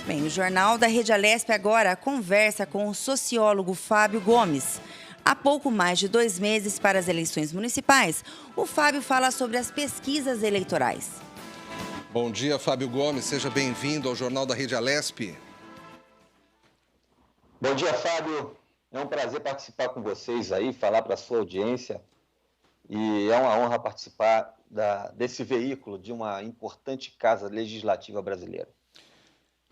Bem, o Jornal da Rede Alesp agora conversa com o sociólogo Fábio Gomes. Há pouco mais de 2 meses para as eleições municipais, o Fábio fala sobre as pesquisas eleitorais. Bom dia, Fábio Gomes. Seja bem-vindo ao Jornal da Rede Alesp. Bom dia, Fábio. É um prazer participar com vocês aí, falar para a sua audiência. E é uma honra participar desse veículo de uma importante casa legislativa brasileira.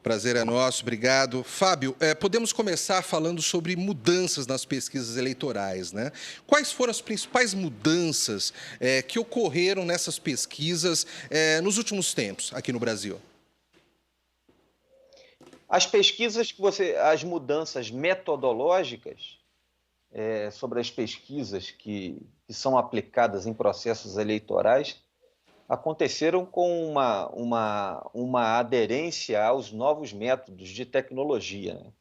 Prazer é nosso, obrigado. Fábio, podemos começar falando sobre mudanças nas pesquisas eleitorais, né? Quais foram as principais mudanças que ocorreram nessas pesquisas nos últimos tempos aqui no Brasil? As pesquisas as mudanças metodológicas sobre as pesquisas que são aplicadas em processos eleitorais aconteceram com uma aderência aos novos métodos de tecnologia, né?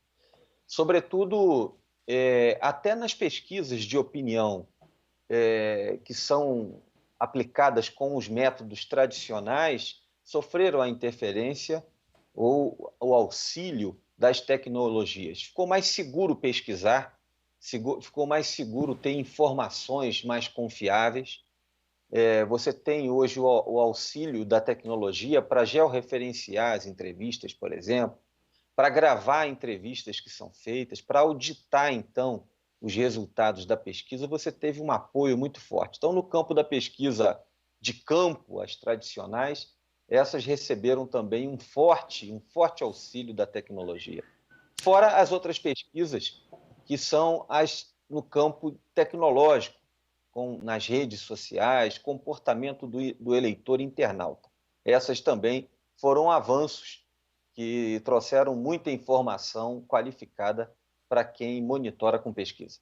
Sobretudo, até nas pesquisas de opinião que são aplicadas com os métodos tradicionais, sofreram a interferência ou o auxílio das tecnologias. Ficou mais seguro pesquisar, ficou mais seguro ter informações mais confiáveis. Você tem hoje o auxílio da tecnologia para georreferenciar as entrevistas, por exemplo, para gravar entrevistas que são feitas, para auditar, então, os resultados da pesquisa. Você teve um apoio muito forte. Então, no campo da pesquisa de campo, as tradicionais, essas receberam também um forte auxílio da tecnologia. Fora as outras pesquisas, que são as no campo tecnológico, nas redes sociais, comportamento do eleitor internauta. Essas também foram avanços que trouxeram muita informação qualificada para quem monitora com pesquisa.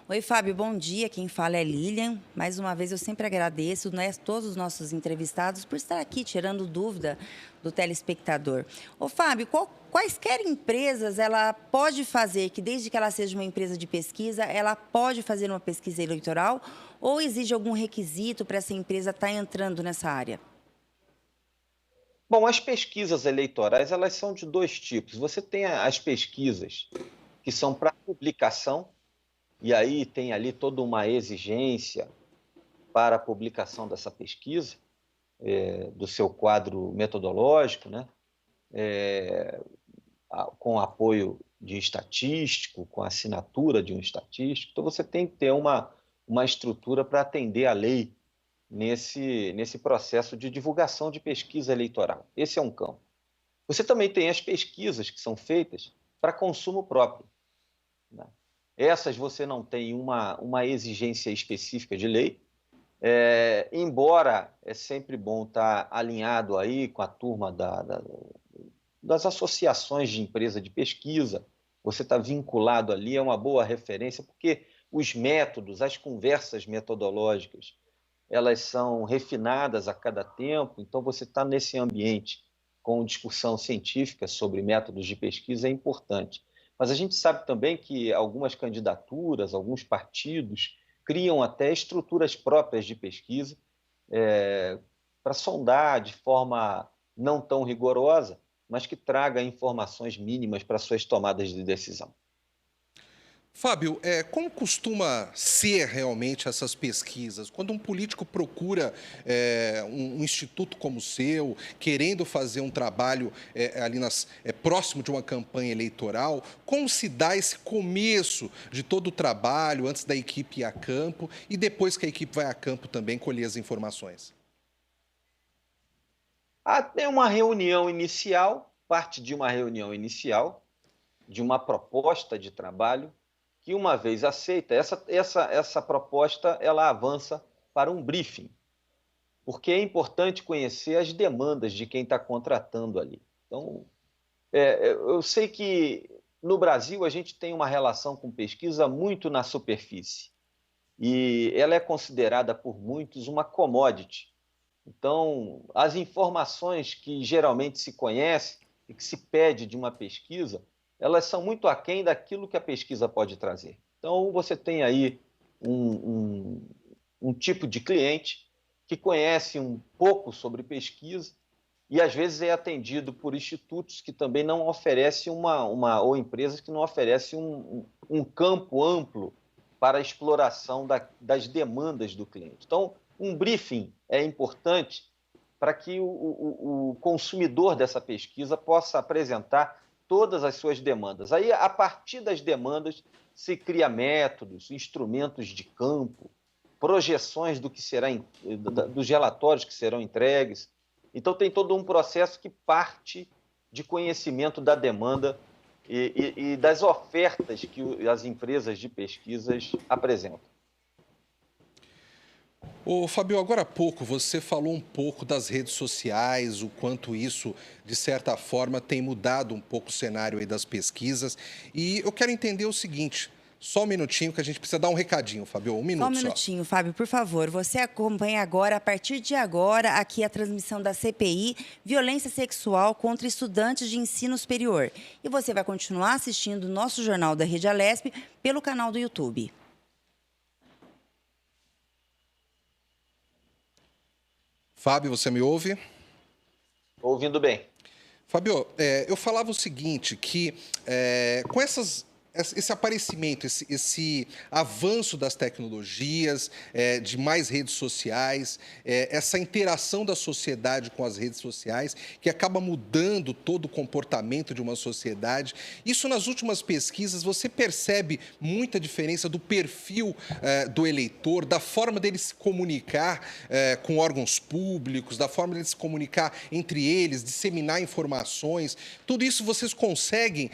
Oi, Fábio, bom dia. Quem fala é Lilian. Mais uma vez, eu sempre agradeço, né, todos os nossos entrevistados por estar aqui tirando dúvida do telespectador. Ô, Fábio, quaisquer empresas ela pode fazer, que desde que ela seja uma empresa de pesquisa, ela pode fazer uma pesquisa eleitoral ou exige algum requisito para essa empresa estar entrando nessa área? Bom, as pesquisas eleitorais, elas são de dois tipos. Você tem as pesquisas que são para publicação, e aí tem ali toda uma exigência para a publicação dessa pesquisa, do seu quadro metodológico, né? Com apoio de estatístico, com a assinatura de um estatístico. Então, você tem que ter uma estrutura para atender à lei nesse processo de divulgação de pesquisa eleitoral. Esse é um campo. Você também tem as pesquisas que são feitas para consumo próprio, né? Essas você não tem uma exigência específica de lei, embora é sempre bom estar alinhado aí com a turma das associações de empresa de pesquisa. Você está vinculado ali, é uma boa referência, porque os métodos, as conversas metodológicas, elas são refinadas a cada tempo, então você está nesse ambiente com discussão científica sobre métodos de pesquisa é importante. Mas a gente sabe também que algumas candidaturas, alguns partidos, criam até estruturas próprias de pesquisa para sondar de forma não tão rigorosa, mas que traga informações mínimas para suas tomadas de decisão. Fábio, como costuma ser realmente essas pesquisas? Quando um político procura um instituto como o seu, querendo fazer um trabalho ali próximo de uma campanha eleitoral, como se dá esse começo de todo o trabalho antes da equipe ir a campo e depois que a equipe vai a campo também colher as informações? Tem uma reunião inicial, parte de uma reunião inicial, de uma proposta de trabalho, que uma vez aceita, essa proposta ela avança para um briefing, porque é importante conhecer as demandas de quem está contratando ali. Então, eu sei que no Brasil a gente tem uma relação com pesquisa muito na superfície, e ela é considerada por muitos uma commodity. Então, as informações que geralmente se conhece e que se pede de uma pesquisa, elas são muito aquém daquilo que a pesquisa pode trazer. Então, você tem aí um tipo de cliente que conhece um pouco sobre pesquisa e às vezes é atendido por institutos que também não oferecem ou empresas que não oferecem um campo amplo para a exploração das demandas do cliente. Então, um briefing é importante para que o consumidor dessa pesquisa possa apresentar todas as suas demandas. Aí, a partir das demandas, se cria métodos, instrumentos de campo, projeções dos relatórios que serão entregues. Então, tem todo um processo que parte de conhecimento da demanda e das ofertas que as empresas de pesquisas apresentam. Ô, Fábio, agora há pouco você falou um pouco das redes sociais, o quanto isso, de certa forma, tem mudado um pouco o cenário aí das pesquisas. E eu quero entender o seguinte, só um minutinho que a gente precisa dar um recadinho, Fábio, um minuto Só um minutinho, Fábio, por favor. Você acompanha agora, a partir de agora, aqui a transmissão da CPI, Violência Sexual contra Estudantes de Ensino Superior. E você vai continuar assistindo o nosso Jornal da Rede Alesp pelo canal do YouTube. Fábio, você me ouve? Ouvindo bem. Fábio, eu falava o seguinte, que com esse aparecimento, esse avanço das tecnologias, de mais redes sociais, essa interação da sociedade com as redes sociais, que acaba mudando todo o comportamento de uma sociedade. Isso, nas últimas pesquisas, você percebe muita diferença do perfil do eleitor, da forma dele se comunicar com órgãos públicos, da forma dele se comunicar entre eles, disseminar informações. Tudo isso vocês conseguem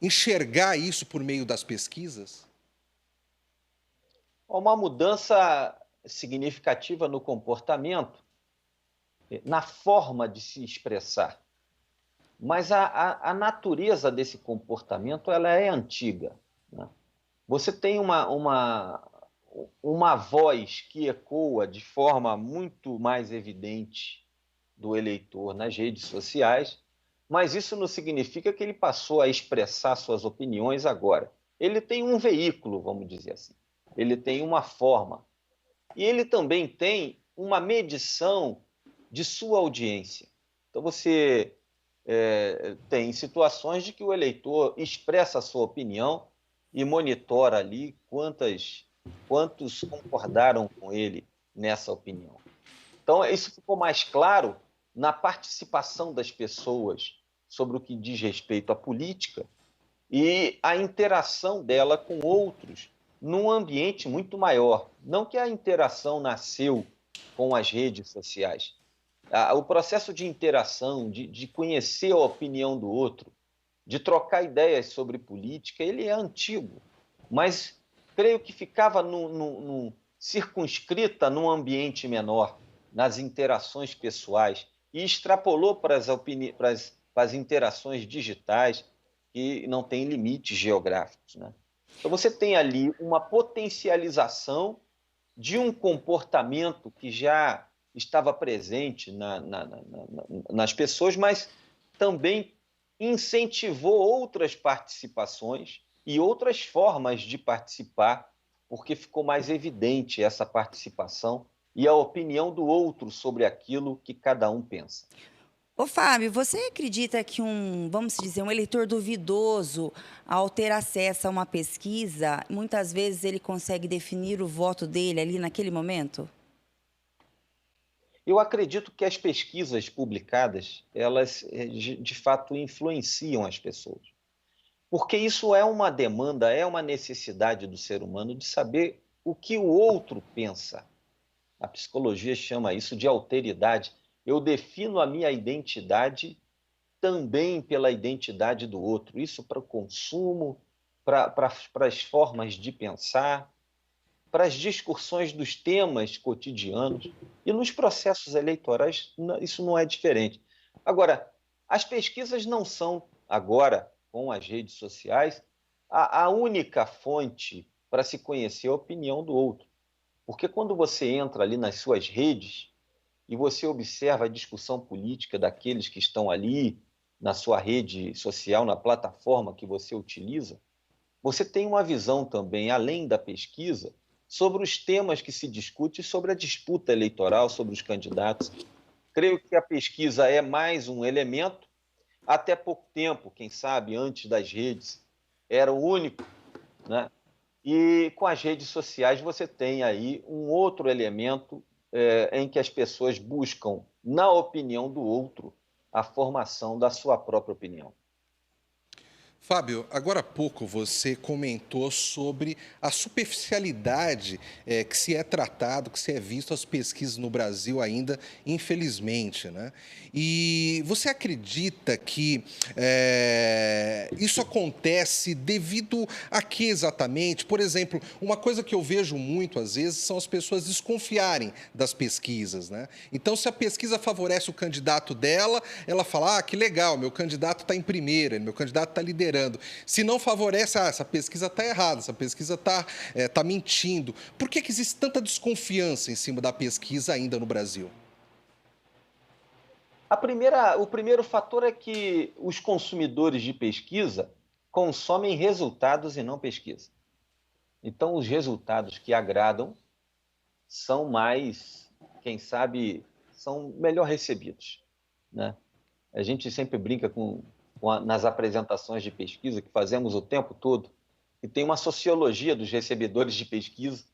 enxergar isso por meio das pesquisas? Uma mudança significativa no comportamento, na forma de se expressar. Mas a natureza desse comportamento ela é antiga, né? Você tem uma voz que ecoa de forma muito mais evidente do eleitor nas redes sociais, mas isso não significa que ele passou a expressar suas opiniões agora. Ele tem um veículo, vamos dizer assim. Ele tem uma forma. E ele também tem uma medição de sua audiência. Então, você tem situações de que o eleitor expressa a sua opinião e monitora ali quantos concordaram com ele nessa opinião. Então, isso ficou mais claro na participação das pessoas sobre o que diz respeito à política e a interação dela com outros num ambiente muito maior. Não que a interação nasceu com as redes sociais. O processo de interação, de conhecer a opinião do outro, de trocar ideias sobre política, ele é antigo, mas creio que ficava circunscrita num ambiente menor, nas interações pessoais, e extrapolou para as interações digitais, que não têm limites geográficos, né? Então, você tem ali uma potencialização de um comportamento que já estava presente nas pessoas, mas também incentivou outras participações e outras formas de participar, porque ficou mais evidente essa participação e a opinião do outro sobre aquilo que cada um pensa. Ô, Fábio, você acredita que vamos dizer, um eleitor duvidoso, ao ter acesso a uma pesquisa, muitas vezes ele consegue definir o voto dele ali naquele momento? Eu acredito que as pesquisas publicadas, elas de fato influenciam as pessoas. Porque isso é uma demanda, é uma necessidade do ser humano de saber o que o outro pensa. A psicologia chama isso de alteridade. Eu defino a minha identidade também pela identidade do outro. Isso para o consumo, para as formas de pensar, para as discussões dos temas cotidianos. E nos processos eleitorais isso não é diferente. Agora, as pesquisas não são, agora, com as redes sociais, a única fonte para se conhecer a opinião do outro. Porque quando você entra ali nas suas redes e você observa a discussão política daqueles que estão ali na sua rede social, na plataforma que você utiliza, você tem uma visão também, além da pesquisa, sobre os temas que se discute, sobre a disputa eleitoral, sobre os candidatos. Creio que a pesquisa é mais um elemento. Até pouco tempo, quem sabe, antes das redes, era o único, né? E com as redes sociais você tem aí um outro elemento em que as pessoas buscam, na opinião do outro, a formação da sua própria opinião. Fábio, agora há pouco você comentou sobre a superficialidade que se é tratado, que se é visto as pesquisas no Brasil ainda, infelizmente, né? E você acredita que isso acontece devido a quê exatamente? Por exemplo, uma coisa que eu vejo muito às vezes são as pessoas desconfiarem das pesquisas, né? Então, se a pesquisa favorece o candidato dela, ela fala, que legal, meu candidato está em primeira, meu candidato está liderando. Se não favorece, essa pesquisa está errada, essa pesquisa tá mentindo. Por que existe tanta desconfiança em cima da pesquisa ainda no Brasil? O primeiro fator é que os consumidores de pesquisa consomem resultados e não pesquisa. Então, os resultados que agradam são mais, quem sabe, são melhor recebidos, né? A gente sempre brinca nas apresentações de pesquisa que fazemos o tempo todo, e tem uma sociologia dos recebedores de pesquisa,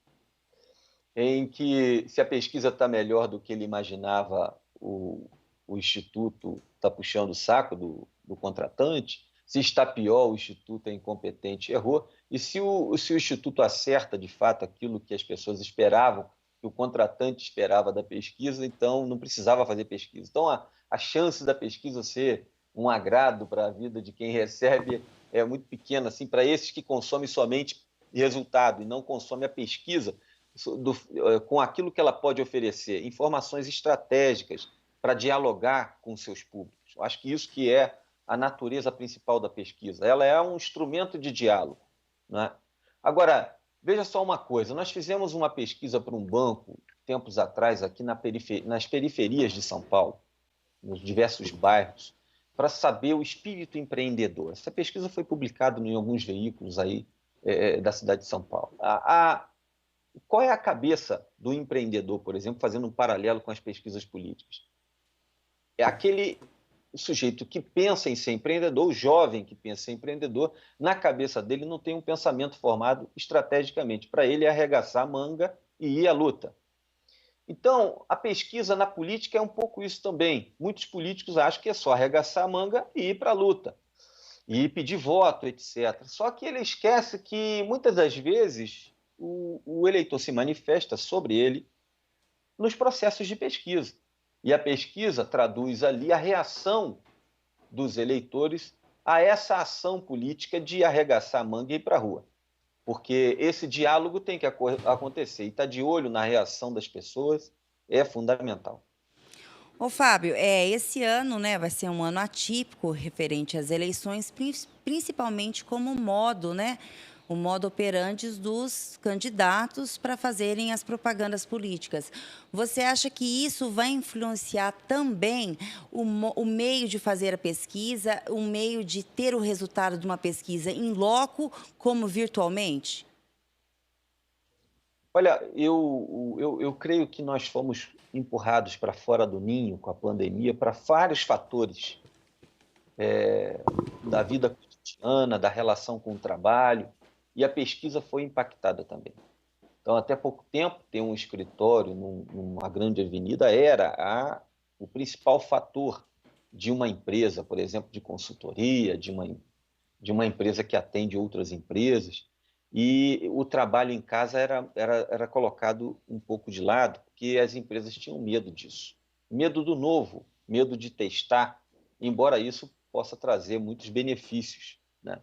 em que se a pesquisa está melhor do que ele imaginava, o instituto está puxando o saco do contratante, se está pior, o instituto é incompetente, errou, e se o instituto acerta de fato aquilo que as pessoas esperavam, que o contratante esperava da pesquisa, então não precisava fazer pesquisa. Então a chance da pesquisa ser um agrado para a vida de quem recebe é muito pequena, assim, para esses que consomem somente resultado e não consomem a pesquisa com aquilo que ela pode oferecer, informações estratégicas para dialogar com seus públicos. Eu acho que isso que é a natureza principal da pesquisa. Ela é um instrumento de diálogo, né? Agora, veja só uma coisa, nós fizemos uma pesquisa para um banco, tempos atrás, aqui nas periferias de São Paulo, nos diversos bairros, para saber o espírito empreendedor. Essa pesquisa foi publicada em alguns veículos aí da cidade de São Paulo. Qual é a cabeça do empreendedor, por exemplo, fazendo um paralelo com as pesquisas políticas? É aquele sujeito que pensa em ser empreendedor, o jovem que pensa em ser empreendedor, na cabeça dele não tem um pensamento formado estrategicamente. Para ele é arregaçar a manga e ir à luta. Então, a pesquisa na política é um pouco isso também. Muitos políticos acham que é só arregaçar a manga e ir para a luta, e pedir voto, etc. Só que ele esquece que, muitas das vezes, o eleitor se manifesta sobre ele nos processos de pesquisa. E a pesquisa traduz ali a reação dos eleitores a essa ação política de arregaçar a manga e ir para a rua. Porque esse diálogo tem que acontecer e estar de olho na reação das pessoas é fundamental. Ô, Fábio, esse ano, né, vai ser um ano atípico referente às eleições, principalmente como modo, né, o modo operandi dos candidatos para fazerem as propagandas políticas. Você acha que isso vai influenciar também o meio de fazer a pesquisa, o meio de ter o resultado de uma pesquisa em loco, como virtualmente? Olha, eu creio que nós fomos empurrados para fora do ninho com a pandemia para vários fatores da vida cotidiana, da relação com o trabalho, e a pesquisa foi impactada também. Então, até pouco tempo, ter um escritório numa grande avenida era o principal fator de uma empresa, por exemplo, de consultoria, de uma empresa que atende outras empresas. E o trabalho em casa era colocado um pouco de lado, porque as empresas tinham medo disso. Medo do novo, medo de testar, embora isso possa trazer muitos benefícios, né?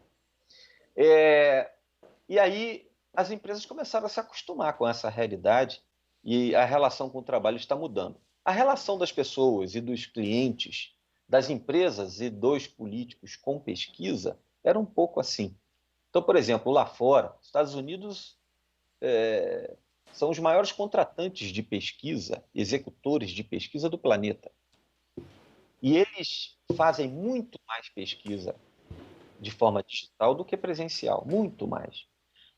E aí as empresas começaram a se acostumar com essa realidade e a relação com o trabalho está mudando. A relação das pessoas e dos clientes, das empresas e dos políticos com pesquisa era um pouco assim. Então, por exemplo, lá fora, os Estados Unidos são os maiores contratantes de pesquisa, executores de pesquisa do planeta. E eles fazem muito mais pesquisa de forma digital do que presencial, muito mais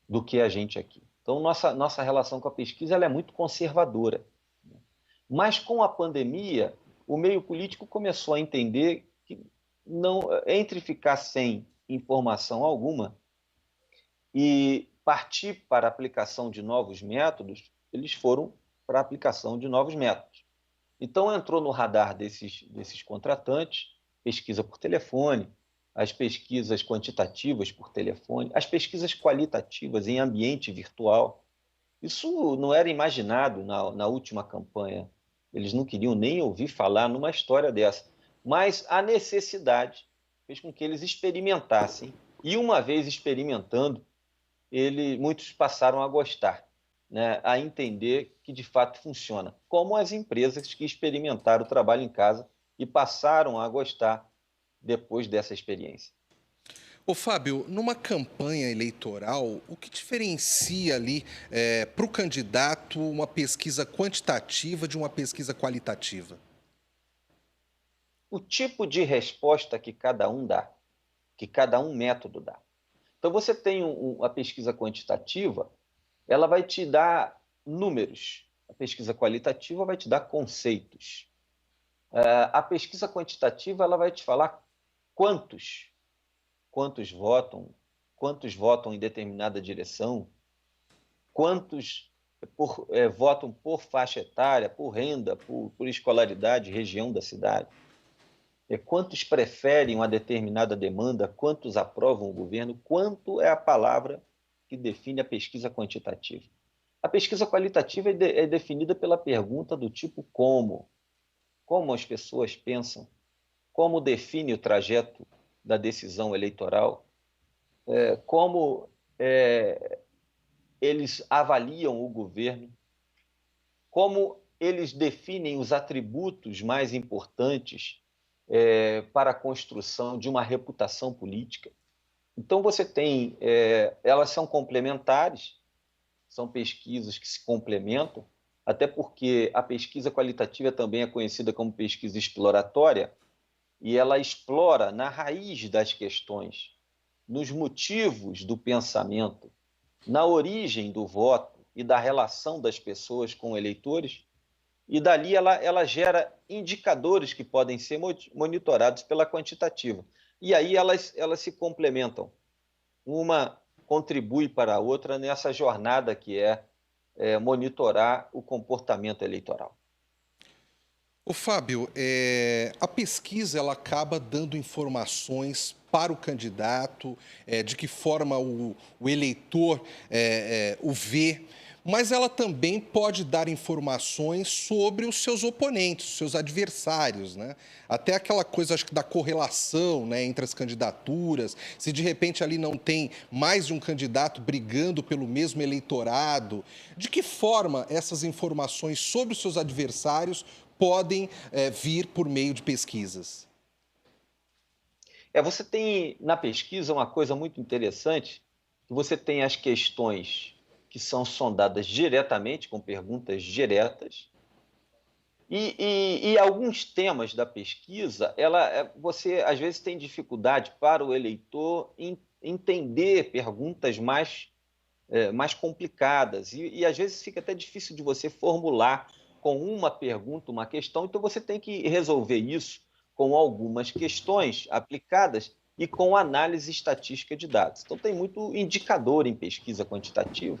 do que a gente aqui. Então, nossa relação com a pesquisa ela é muito conservadora. Mas com a pandemia, o meio político começou a entender que não, entre ficar sem informação alguma e partir para a aplicação de novos métodos, eles foram para a aplicação de novos métodos. Então, entrou no radar desses contratantes pesquisa por telefone, as pesquisas quantitativas por telefone, as pesquisas qualitativas em ambiente virtual. Isso não era imaginado na última campanha. Eles não queriam nem ouvir falar numa história dessa. Mas a necessidade fez com que eles experimentassem. E uma vez experimentando, muitos passaram a gostar, né, a entender que de fato funciona, como as empresas que experimentaram o trabalho em casa e passaram a gostar depois dessa experiência. Ô, Fábio, numa campanha eleitoral, o que diferencia ali para o candidato uma pesquisa quantitativa de uma pesquisa qualitativa? O tipo de resposta que cada um dá, que cada método dá. Então, você tem a pesquisa quantitativa, ela vai te dar números. A pesquisa qualitativa vai te dar conceitos. A pesquisa quantitativa ela vai te falar quantos votam em determinada direção, quantos votam por faixa etária, por renda, por escolaridade, região da cidade. Quantos preferem uma determinada demanda, quantos aprovam o governo, quanto é a palavra que define a pesquisa quantitativa. A pesquisa qualitativa é definida pela pergunta do tipo como as pessoas pensam, como define o trajeto da decisão eleitoral, como eles avaliam o governo, como eles definem os atributos mais importantes para a construção de uma reputação política. Então, você tem, elas são complementares, são pesquisas que se complementam, até porque a pesquisa qualitativa também é conhecida como pesquisa exploratória, e ela explora na raiz das questões, nos motivos do pensamento, na origem do voto e da relação das pessoas com eleitores, e dali ela gera indicadores que podem ser monitorados pela quantitativa. E aí elas se complementam. Uma contribui para a outra nessa jornada que é monitorar o comportamento eleitoral. Ô, Fábio, a pesquisa ela acaba dando informações para o candidato, de que forma o eleitor o vê, mas ela também pode dar informações sobre os seus oponentes, os seus adversários, né? Até aquela coisa, acho que, da correlação, né, entre as candidaturas, se de repente ali não tem mais de um candidato brigando pelo mesmo eleitorado. De que forma essas informações sobre os seus adversários podem vir por meio de pesquisas? Você tem na pesquisa uma coisa muito interessante, que você tem as questões que são sondadas diretamente, com perguntas diretas, e alguns temas da pesquisa, você às vezes tem dificuldade para o eleitor entender perguntas mais complicadas, e às vezes fica até difícil de você formular com uma pergunta, uma questão, então você tem que resolver isso com algumas questões aplicadas e com análise estatística de dados. Então tem muito indicador em pesquisa quantitativa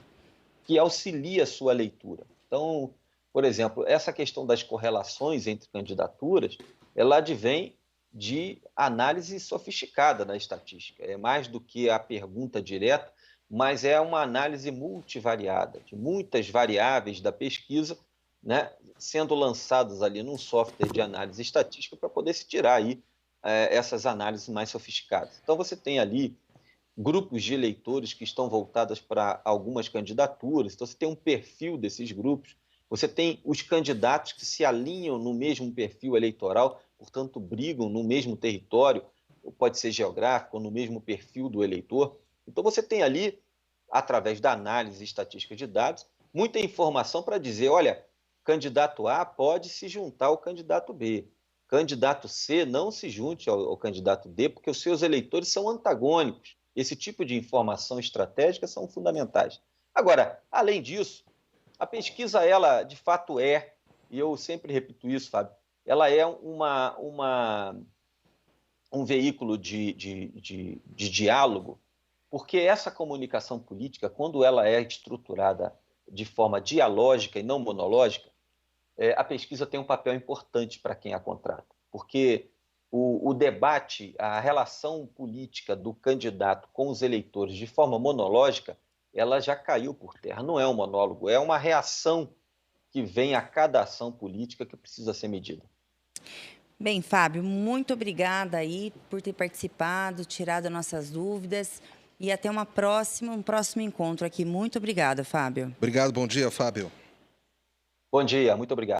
que auxilia a sua leitura. Então, por exemplo, essa questão das correlações entre candidaturas, ela advém de análise sofisticada na estatística. É mais do que a pergunta direta, mas é uma análise multivariada, de muitas variáveis da pesquisa, né, sendo lançadas ali num software de análise estatística para poder se tirar aí essas análises mais sofisticadas. Então, você tem ali grupos de eleitores que estão voltados para algumas candidaturas, então você tem um perfil desses grupos, você tem os candidatos que se alinham no mesmo perfil eleitoral, portanto, brigam no mesmo território, pode ser geográfico, ou no mesmo perfil do eleitor. Então, você tem ali, através da análise estatística de dados, muita informação para dizer, olha, candidato A pode se juntar ao candidato B. Candidato C não se junte ao candidato D, porque os seus eleitores são antagônicos. Esse tipo de informação estratégica são fundamentais. Agora, além disso, a pesquisa, ela de fato e eu sempre repito isso, Fábio, ela é um veículo de diálogo, porque essa comunicação política, quando ela é estruturada de forma dialógica e não monológica, a pesquisa tem um papel importante para quem a contrata, porque o debate, a relação política do candidato com os eleitores de forma monológica, ela já caiu por terra. Não é um monólogo, é uma reação que vem a cada ação política que precisa ser medida. Bem, Fábio, muito obrigada aí por ter participado, tirado nossas dúvidas e até um próximo encontro aqui. Muito obrigada, Fábio. Obrigado, bom dia, Fábio. Bom dia, muito obrigado.